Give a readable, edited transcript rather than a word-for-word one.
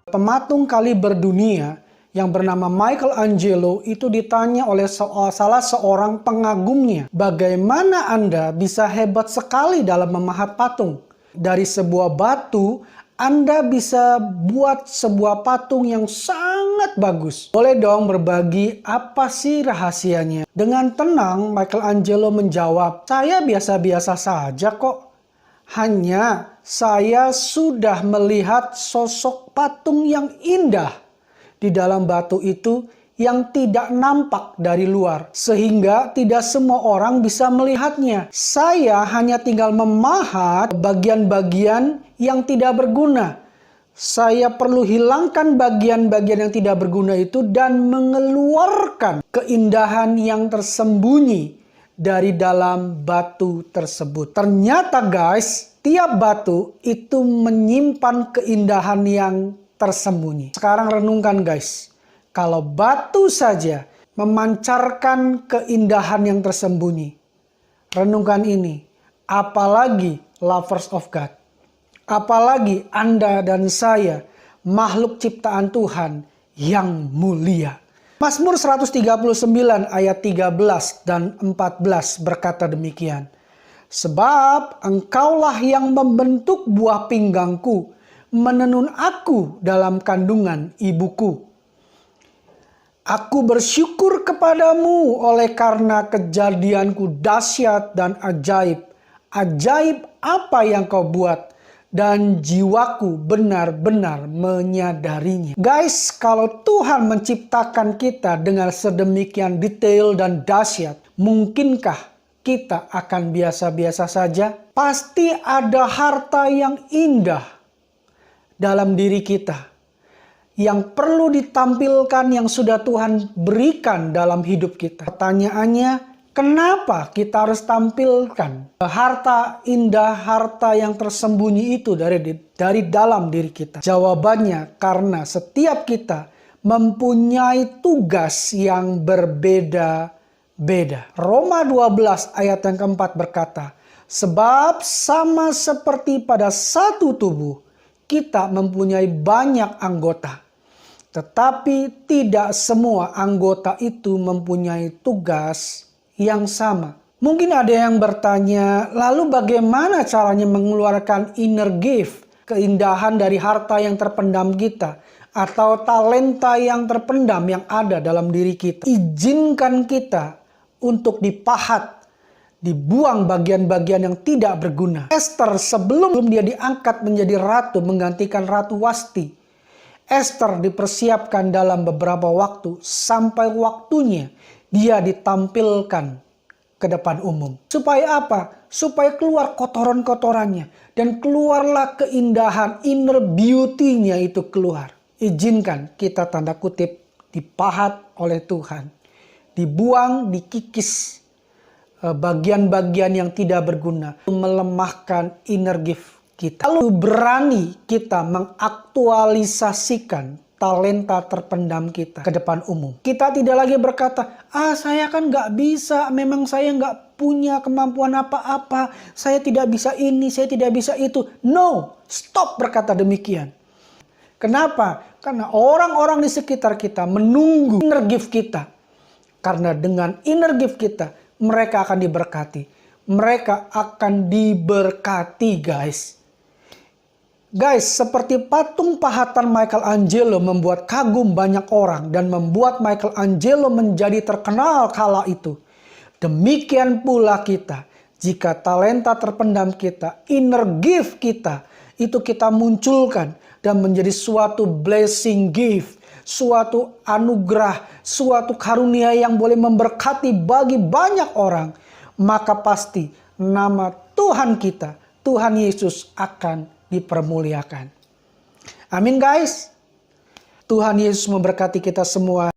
Pematung kaliber dunia yang bernama Michelangelo itu ditanya oleh salah seorang pengagumnya, bagaimana Anda bisa hebat sekali dalam memahat patung? Dari sebuah batu, Anda bisa buat sebuah patung yang sangat bagus. Boleh dong berbagi apa sih rahasianya? Dengan tenang, Michelangelo menjawab, saya biasa-biasa saja kok. Hanya saya sudah melihat sosok patung yang indah di dalam batu itu yang tidak nampak dari luar, sehingga tidak semua orang bisa melihatnya. Saya hanya tinggal memahat bagian-bagian yang tidak berguna. Saya perlu hilangkan bagian-bagian yang tidak berguna itu dan mengeluarkan keindahan yang tersembunyi dari dalam batu tersebut. Ternyata guys, tiap batu itu menyimpan keindahan yang tersembunyi. Sekarang renungkan guys, kalau batu saja memancarkan keindahan yang tersembunyi, renungkan ini, apalagi lovers of God, apalagi Anda dan saya, makhluk ciptaan Tuhan yang mulia. Mazmur 139 ayat 13 dan 14 berkata demikian. Sebab engkaulah yang membentuk buah pinggangku, menenun aku dalam kandungan ibuku. Aku bersyukur kepadamu oleh karena kejadianku dahsyat dan ajaib. Ajaib apa yang kau buat, dan jiwaku benar-benar menyadarinya. Guys, kalau Tuhan menciptakan kita dengan sedemikian detail dan dahsyat, mungkinkah kita akan biasa-biasa saja? Pasti ada harta yang indah dalam diri kita yang perlu ditampilkan, yang sudah Tuhan berikan dalam hidup kita. Pertanyaannya, kenapa kita harus tampilkan harta indah, harta yang tersembunyi itu dari dalam diri kita? Jawabannya, karena setiap kita mempunyai tugas yang berbeda-beda. Roma 12 ayat yang keempat berkata, sebab sama seperti pada satu tubuh, kita mempunyai banyak anggota, tetapi tidak semua anggota itu mempunyai tugas yang sama. Mungkin ada yang bertanya, lalu bagaimana caranya mengeluarkan inner gift, keindahan dari harta yang terpendam kita, atau talenta yang terpendam yang ada dalam diri kita? Izinkan kita untuk dipahat, dibuang bagian-bagian yang tidak berguna. Esther sebelum dia diangkat menjadi ratu menggantikan Ratu Wasti, Esther dipersiapkan dalam beberapa waktu sampai waktunya dia ditampilkan ke depan umum. Supaya apa? Supaya keluar kotoran-kotorannya dan keluarlah keindahan, inner beauty-nya itu keluar. Izinkan kita tanda kutip dipahat oleh Tuhan, dibuang, dikikis bagian-bagian yang tidak berguna, melemahkan inner gift kita. Lalu berani kita mengaktualisasikan talenta terpendam kita ke depan umum. Kita tidak lagi berkata, saya kan nggak bisa, memang saya nggak punya kemampuan apa-apa, saya tidak bisa ini, saya tidak bisa itu. No, stop berkata demikian. Kenapa? Karena orang-orang di sekitar kita menunggu inner gift kita. Karena dengan inner gift kita, mereka akan diberkati. Mereka akan diberkati, guys. Guys, seperti patung pahatan Michelangelo membuat kagum banyak orang dan membuat Michelangelo menjadi terkenal kala itu. Demikian pula kita, jika talenta terpendam kita, inner gift kita, itu kita munculkan dan menjadi suatu blessing gift, suatu anugerah, suatu karunia yang boleh memberkati bagi banyak orang, maka pasti nama Tuhan kita, Tuhan Yesus akan dipermuliakan. Amin guys. Tuhan Yesus memberkati kita semua.